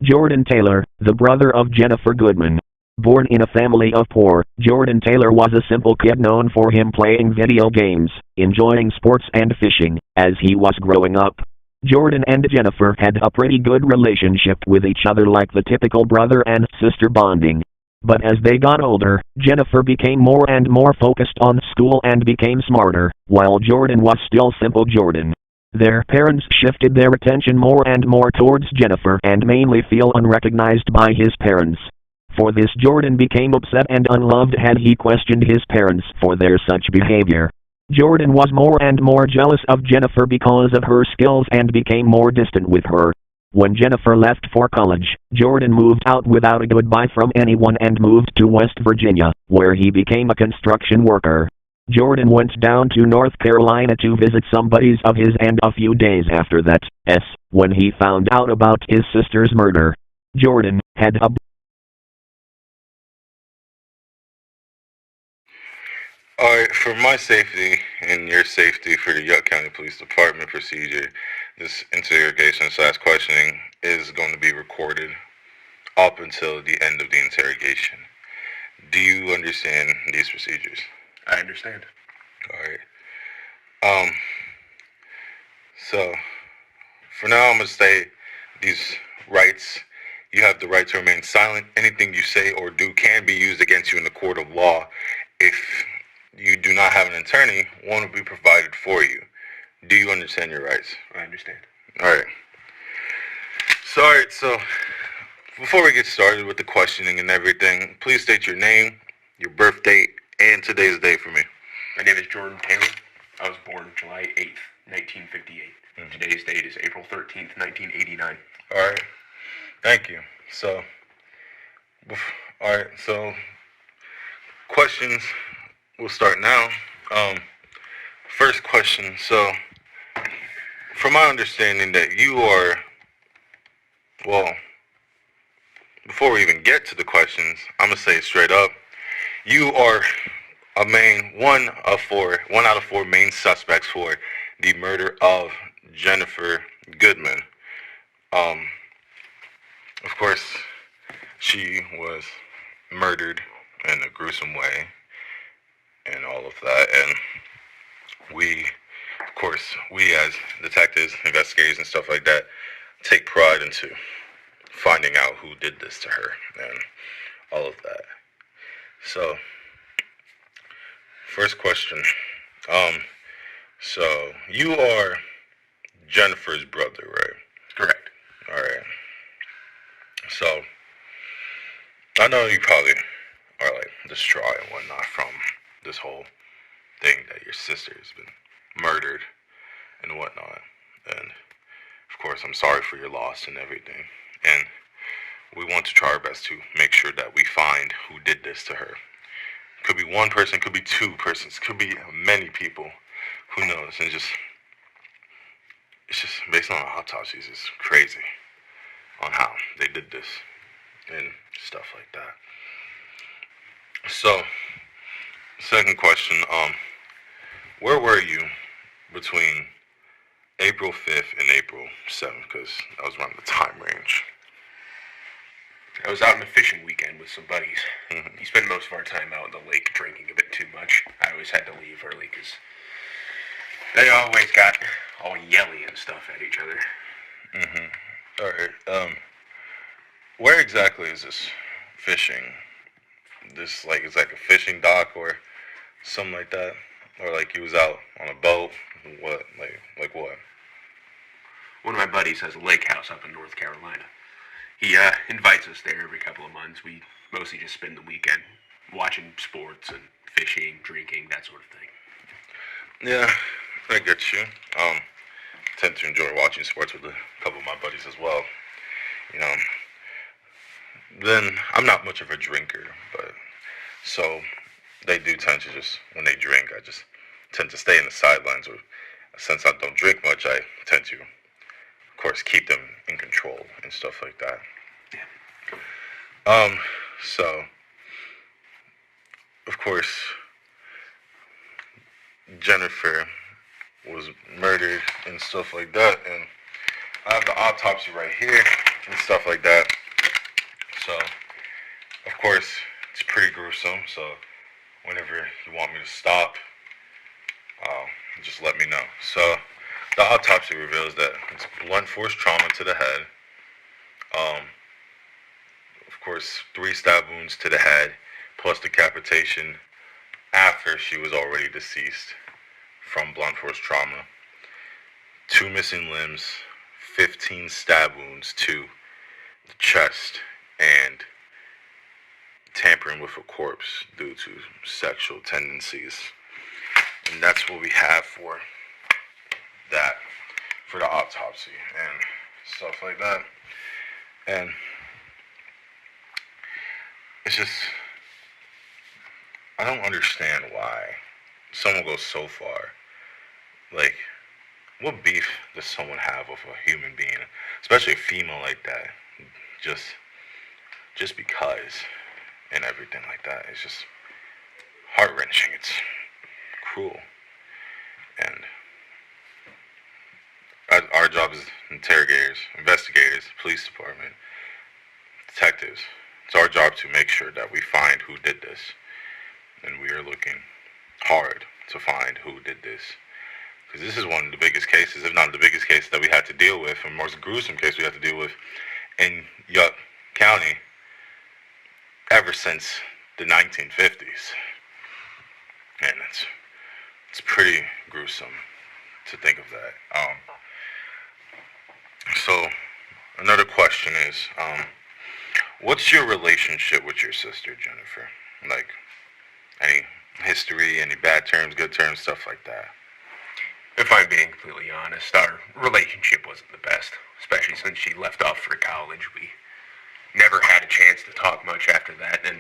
Jordan Taylor, the brother of Jennifer Goodman. Born in a family of poor, Jordan Taylor was a simple kid known for him playing video games, enjoying sports and fishing. As he was growing up, Jordan and Jennifer had a pretty good relationship with each other, like the typical brother and sister bonding. But as they got older, Jennifer became more and more focused on school and became smarter, while Jordan was still simple Jordan. Their parents shifted their attention more and more towards Jennifer and mainly feel unrecognized by his parents. For this, Jordan became upset and unloved had he questioned his parents for their such behavior. Jordan was more and more jealous of Jennifer because of her skills and became more distant with her. When Jennifer left for college, Jordan moved out without a goodbye from anyone and moved to West Virginia, where he became a construction worker. Jordan went down to North Carolina to visit some buddies of his, and a few days after that, when he found out about his sister's murder. Jordan had a Alright, for my safety and your safety for the Yuck County Police Department procedure, this interrogation/questioning is going to be recorded up until the end of the interrogation. Do you understand these procedures? I understand. Alright. So, for now I'm going to state these rights. You have the right to remain silent. Anything you say or do can be used against you in the court of law. If you do not have an attorney, one will be provided for you. Do you understand your rights? I understand. Alright. So before we get started with the questioning and everything, please state your name, your birth date, and today's date for me. My name is Jordan Taylor. I was born July 8th, 1958. Today's date is April 13th, 1989. Alright. Thank you. So, questions. We'll start now. First question. So, from my understanding that you are, before we even get to the questions, I'm going to say it straight up. You are one out of four main suspects for the murder of Jennifer Goodman. Of course, she was murdered in a gruesome way and all of that. And we as detectives, investigators, and stuff like that, take pride into finding out who did this to her and all of that. So, first question. So you are Jennifer's brother, right? Correct. Alright. So, I know you probably are like distraught and whatnot from this whole thing that your sister has been murdered and whatnot. And of course, I'm sorry for your loss and everything. And we want to try our best to make sure that we find who did this to her. Could be one person, could be two persons, could be many people. Who knows? And it's just based on the autopsies, it's crazy on how they did this and stuff like that. So, second question, where were you between April 5th and April 7th? Because that was around the time range. I was out on a fishing weekend with some buddies. We spent most of our time out in the lake drinking a bit too much. I always had to leave early because they always got all yelly and stuff at each other. Alright, where exactly is this fishing? This, like, is like a fishing dock or something like that? Or like he was out on a boat? What? Like what? One of my buddies has a lake house up in North Carolina. He invites us there every couple of months. We mostly just spend the weekend watching sports and fishing, drinking, that sort of thing. Yeah, I get you. Tend to enjoy watching sports with a couple of my buddies as well. You know, then I'm not much of a drinker, but so they do tend to just, when they drink, I just tend to stay in the sidelines. Or since I don't drink much, I tend to, of course, keep them in control and stuff like that. So, of course, Jennifer was murdered and stuff like that, and I have the autopsy right here. and stuff like that. So, of course, it's pretty gruesome. So, whenever you want me to stop, just let me know. So, the autopsy reveals that it's blunt force trauma to the head. Of course, 3 stab wounds to the head, plus decapitation after she was already deceased from blunt force trauma. 2 missing limbs, 15 stab wounds to the chest, and tampering with a corpse due to sexual tendencies. And that's what we have for that, for the autopsy and stuff like that. And it's just, I don't understand why someone goes so far. Like, what beef does someone have with a human being, especially a female like that? Just because, and everything like that. It's just heart-wrenching. It's cruel. And our job as interrogators, investigators, police department, detectives, it's our job to make sure that we find who did this. And we are looking hard to find who did this. Because this is one of the biggest cases, if not the biggest case that we had to deal with, and most gruesome case we had to deal with in Yuck County ever since the 1950s. And it's pretty gruesome to think of that. So, another question is, what's your relationship with your sister, Jennifer? Like, any history, any bad terms, good terms, stuff like that? If I'm being completely honest, our relationship wasn't the best, especially since she left off for college. We never had a chance to talk much after that, and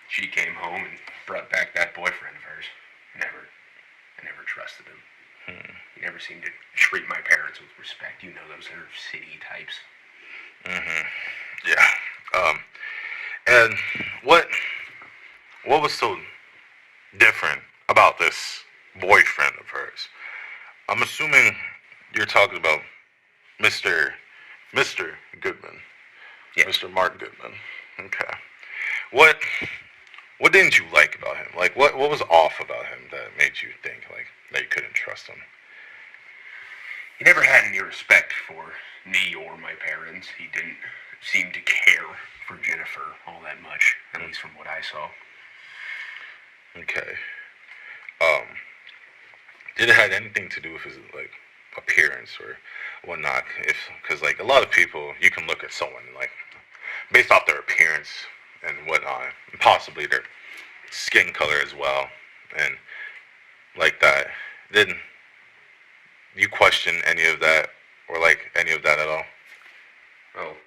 she came home and brought back that boyfriend of hers. I never trusted him. He never seemed to treat my parents with respect. You know, those are city types. Yeah. And what was so different about this boyfriend of hers? I'm assuming you're talking about Mr. Goodman. Yeah. Mr. Mark Goodman. Okay. What didn't you like about him? Like, what was off about him that made you think, like, that you couldn't trust him? He never had any respect for me or my parents. He didn't seem to care for Jennifer all that much, at least from what I saw. Okay. Did it have anything to do with his, like, appearance or whatnot? Because, like, a lot of people, you can look at someone, like, based off their appearance and whatnot, and possibly their skin color as well, and like that. Did you question any of that, or like any of that at all? Well,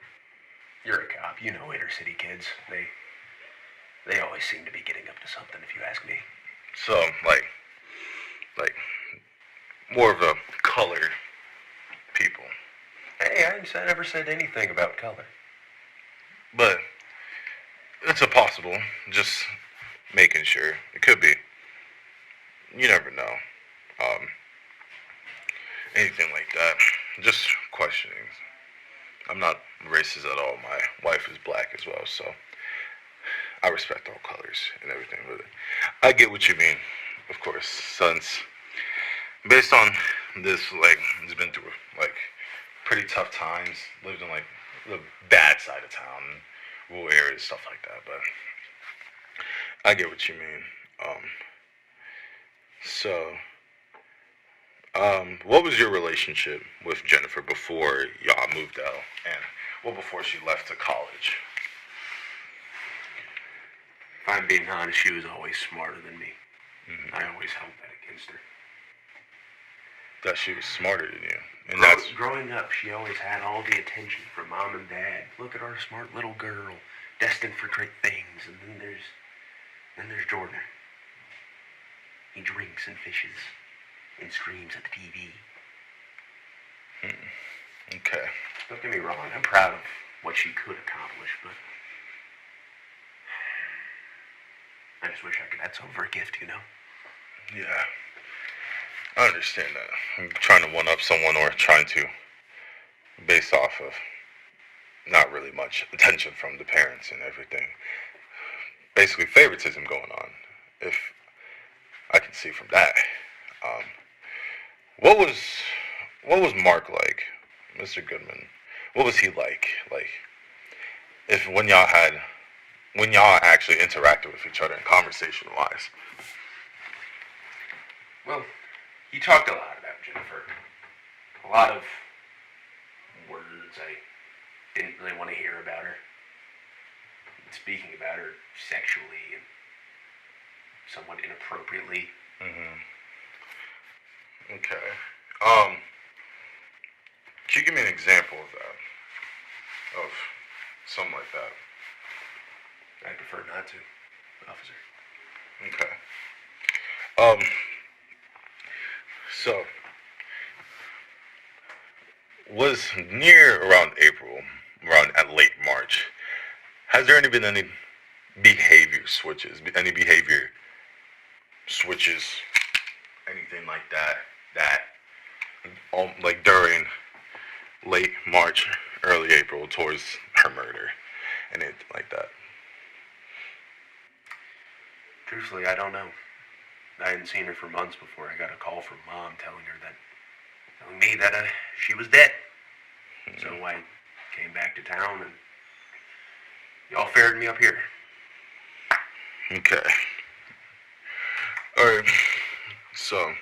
you're a cop. You know inner city kids. They always seem to be getting up to something, if you ask me. So, like more of a colored people. Hey, I never said anything about color. But it's a possible. Just making sure. It could be. You never know. Anything like that. Just questioning. I'm not racist at all. My wife is black as well, so I respect all colors and everything. But I get what you mean, of course. Since based on this, like, he's been through like pretty tough times. Lived in like the bad side of town, rural areas, stuff like that. But I get what you mean. What was your relationship with Jennifer before y'all moved out, and well, before she left to college? If I'm being honest, she was always smarter than me. Mm-hmm. I always held that against her. That she was smarter than you, and growing up, she always had all the attention from mom and dad. Look at our smart little girl, destined for great things. And then there's Jordan. He drinks and fishes and screams at the TV. Okay. Don't get me wrong, I'm proud of what she could accomplish, but I just wish I could add some for a gift, you know? Yeah. I understand that. I'm trying to one-up someone or trying to base off of not really much attention from the parents and everything. Basically, favoritism going on. If I can see from that. Um, what was what was Mark like, Mr. Goodman? What was he like? Like, if when y'all actually interacted with each other in conversation wise. Well, he talked a lot about Jennifer. A lot of words I didn't really want to hear about her. Speaking about her sexually and somewhat inappropriately. Okay. Can you give me an example of that? Of something like that? I prefer not to, officer. Okay. So was near around April, around at late March. Has there been any behavior switches? Any behavior switches? Anything like that? Like during late March, early April, towards her murder, and anything like that. Truthfully, I don't know. I hadn't seen her for months before I got a call from Mom telling me that she was dead. So I came back to town and y'all ferried me up here. Okay. Alright. So, of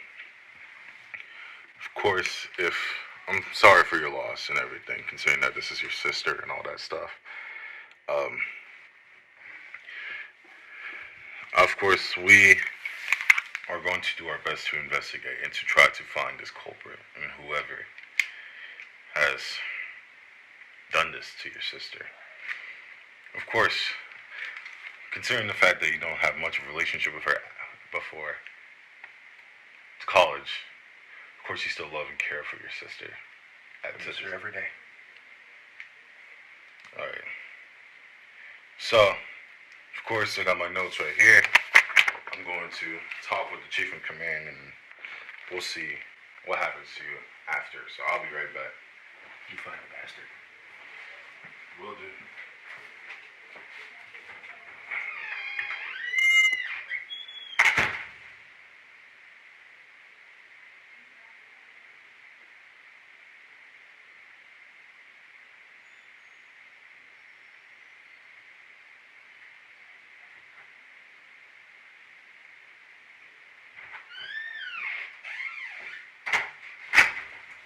course, if I'm sorry for your loss and everything, considering that this is your sister and all that stuff. Of course, we are going to do our best to investigate and to try to find this culprit and whoever has done this to your sister. Of course, considering the fact that you don't have much of a relationship with her before college, of course you still love and care for your sister. I miss her every day. Alright. So, of course, I got my notes right here. I'm going to talk with the chief in command and we'll see what happens to you after. So I'll be right back. You find the bastard. Will do.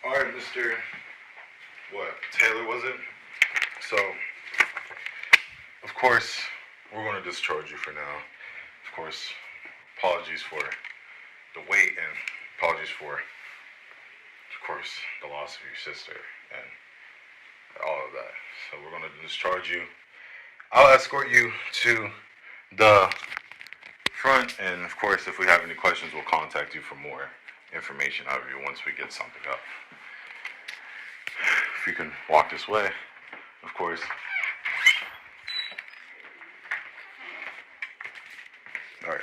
Alright, Mr. Taylor, was it? So, of course, we're going to discharge you for now. Of course, apologies for the wait and apologies for, of course, the loss of your sister and all of that. So we're going to discharge you. I'll escort you to the front, and of course, if we have any questions, we'll contact you for more information out of you once we get something up. If you can walk this way, of course. All right.